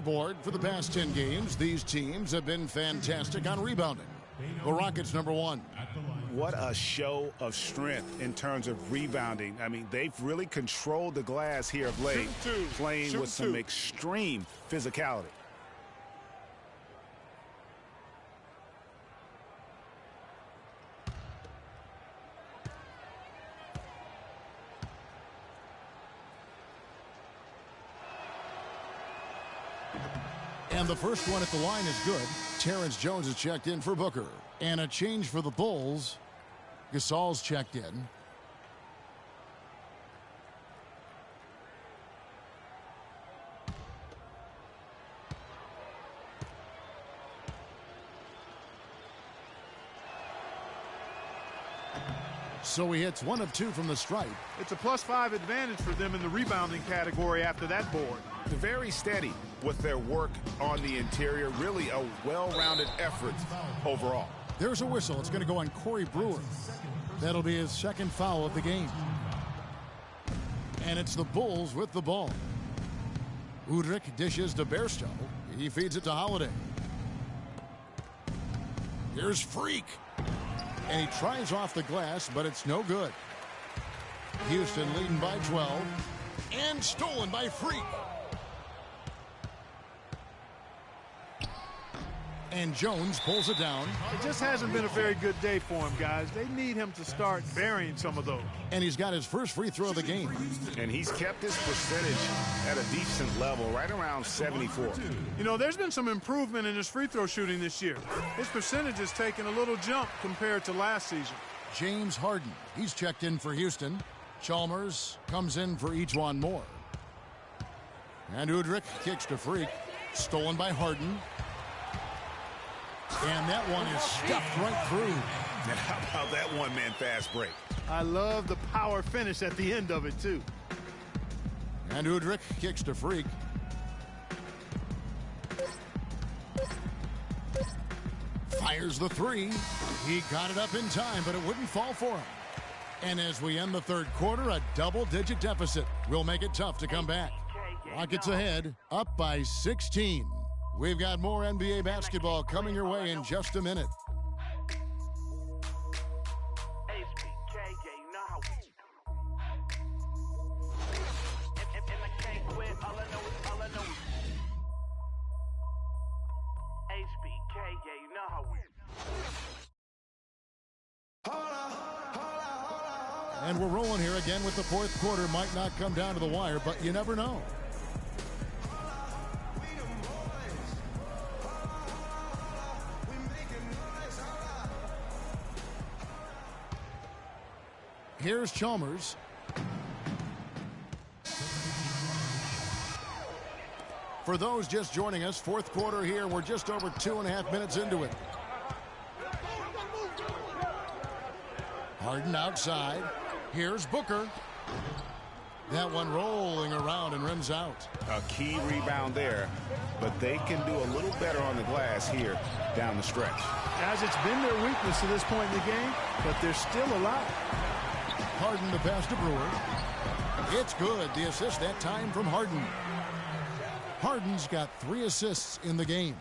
Board for the past 10 games, these teams have been fantastic on rebounding. The Rockets #1. What a show of strength in terms of rebounding. I mean, they've really controlled the glass here of late, playing with some extreme physicality. And the first one at the line is good. Terrence Jones is checked in for Booker. And a change for the Bulls. Gasol's checked in. So he hits 1 of 2 from the stripe. It's a +5 advantage for them in the rebounding category after that board. They're very steady with their work on the interior. Really a well-rounded effort overall. There's a whistle. It's going to go on Corey Brewer. That'll be his second foul of the game. And it's the Bulls with the ball. Udrih dishes to Bairstow. He feeds it to Holiday. Here's Freak. And he tries off the glass, but it's no good. Houston leading by 12. And stolen by Freak. And Jones pulls it down. It just hasn't been a very good day for him, guys. They need him to start burying some of those. And he's got his first free throw of the game. And he's kept his percentage at a decent level, right around 74. You know, there's been some improvement in his free throw shooting this year. His percentage has taken a little jump compared to last season. James Harden, he's checked in for Houston. Chalmers comes in for each one more. And Udrih kicks to Freak. Stolen by Harden. And that one is stuffed right through. And how about that one-man fast break? I love the power finish at the end of it, too. And Udrih kicks to Freak. Fires the 3. He got it up in time, but it wouldn't fall for him. And as we end the third quarter, a double-digit deficit will make it tough to come back. Rockets ahead, up by 16. We've got more NBA basketball coming your way in just a minute. And we're rolling here again with the fourth quarter. Might not come down to the wire, but you never know. Here's Chalmers. For those just joining us, fourth quarter here. We're just over 2.5 minutes into it. Harden outside. Here's Booker. That one rolling around and rims out. A key rebound there, but they can do a little better on the glass here down the stretch. Guys, it's been their weakness to this point in the game, but they're still alive. Harden the pass to Brewer. It's good. The assist that time from Harden. Harden's got 3 assists in the game.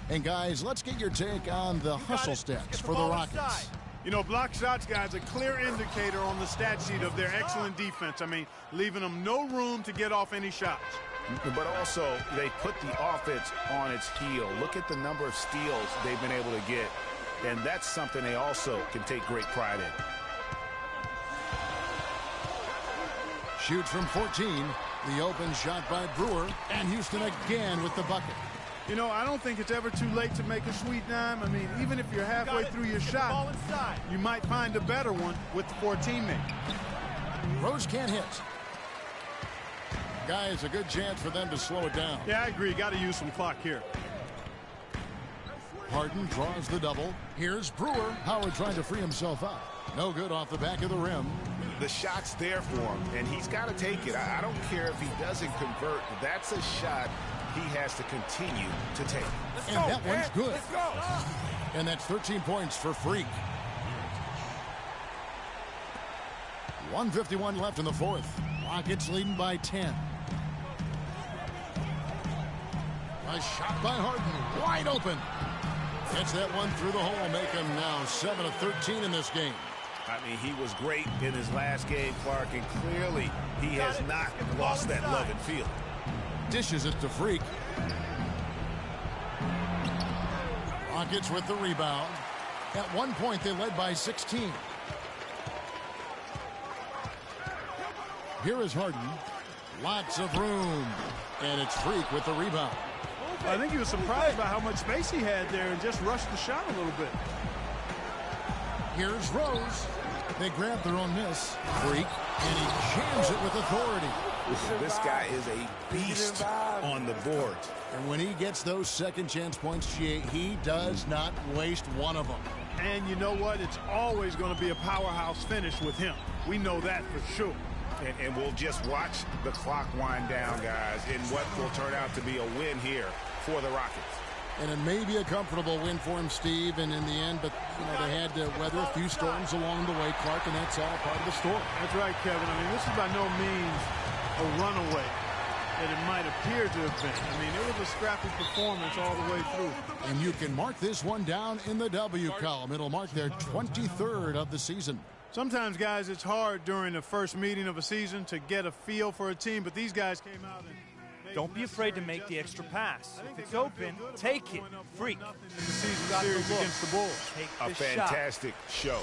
And guys, let's get your take on the hustle stats for the Rockets. You know, block shots, guys, a clear indicator on the stat sheet of their excellent defense. I mean, leaving them no room to get off any shots. But also, they put the offense on its heel. Look at the number of steals they've been able to get. And that's something they also can take great pride in. Shoots from 14. The open shot by Brewer. And Houston again with the bucket. You know, I don't think it's ever too late to make a sweet dime. I mean, even if you're halfway through your shot, you might find a better one for a teammate. Rose can't hit. Guys, a good chance for them to slow it down. Yeah, I agree. Got to use some clock here. Harden draws the double. Here's Brewer. Howard trying to free himself up. No good off the back of the rim. The shot's there for him, and he's got to take it. I don't care if he doesn't convert. That's a shot he has to continue to take. And that one's good. And that's 13 points for Freak. 1:51 left in the fourth. Rockets leading by 10. A shot by Harden, wide open. Gets that one through the hole, make him now 7 of 13 in this game. I mean, he was great in his last game, Clark, and clearly he has not lost that love and feel. Dishes it to Freak. Rockets with the rebound. At one point, they led by 16. Here is Harden. Lots of room. And it's Freak with the rebound. I think he was surprised by how much space he had there and just rushed the shot a little bit. Here's Rose. They grab their own miss. Freak. And he jams it with authority. This guy is a beast on the board. And when he gets those second chance points, he does not waste one of them. And you know what? It's always going to be a powerhouse finish with him. We know that for sure. And we'll just watch the clock wind down, guys, in what will turn out to be a win here for the Rockets. And it may be a comfortable win for him, Steve, and in the end, but they had to weather a few storms along the way, Clark, and that's all part of the story. That's right, Kevin. I mean, this is by no means a runaway that it might appear to have been. I mean, it was a scrappy performance all the way through. And you can mark this one down in the W column. It'll mark their 23rd of the season. Sometimes, guys, it's hard during the first meeting of a season to get a feel for a team, but these guys came out and don't be afraid to make the extra pass. If it's open, take it. Freak. The season series against the Bulls. A fantastic show.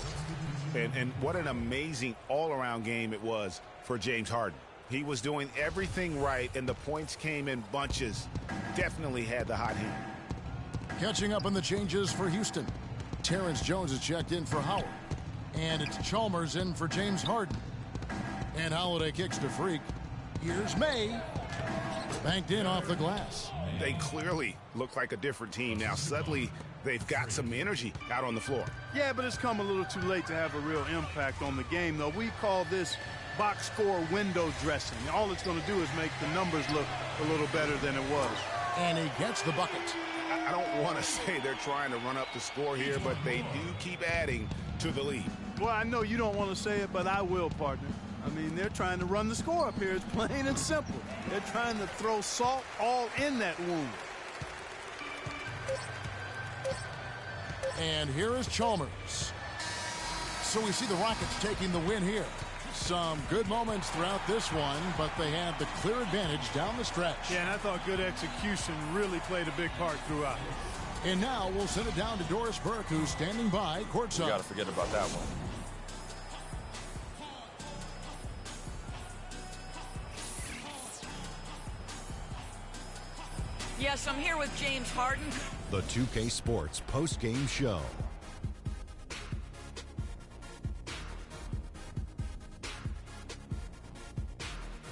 And what an amazing all-around game it was for James Harden. He was doing everything right, and the points came in bunches. Definitely had the hot hand. Catching up on the changes for Houston. Terrence Jones is checked in for Howard. And it's Chalmers in for James Harden. And Holiday kicks to Freak. Here's May. Banked in off the glass. They clearly look like a different team now. Suddenly, they've got some energy out on the floor. Yeah, but it's come a little too late to have a real impact on the game, though. We call this box score window dressing. All it's going to do is make the numbers look a little better than it was. And he gets the bucket. I don't want to say they're trying to run up the score here, but they do keep adding to the lead. Well, I know you don't want to say it, but I will, partner. I mean, they're trying to run the score up here. It's plain and simple. They're trying to throw salt all in that wound. And here is Chalmers. So we see the Rockets taking the win here. Some good moments throughout this one, but they had the clear advantage down the stretch. Yeah, and I thought good execution really played a big part throughout. And now we'll send it down to Doris Burke, who's standing by courtside. You got to forget about that one. Yes, I'm here with James Harden. The 2K Sports post-game show.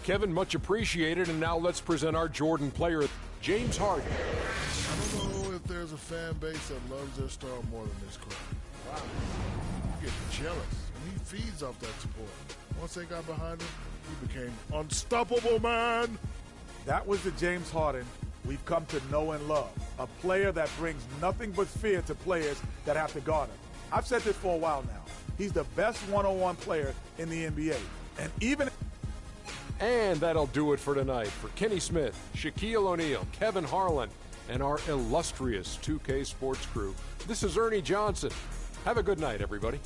Kevin, much appreciated, and now let's present our Jordan player, James Harden. I don't know if there's a fan base that loves their star more than this crowd. Wow. You get jealous, and he feeds off that support. Once they got behind him, he became unstoppable, man. That was the James Harden we've come to know and love. A player that brings nothing but fear to players that have to guard him. I've said this for a while now. He's the best one-on-one player in the NBA. And that'll do it for tonight. For Kenny Smith, Shaquille O'Neal, Kevin Harlan, and our illustrious 2K Sports crew, this is Ernie Johnson. Have a good night, everybody.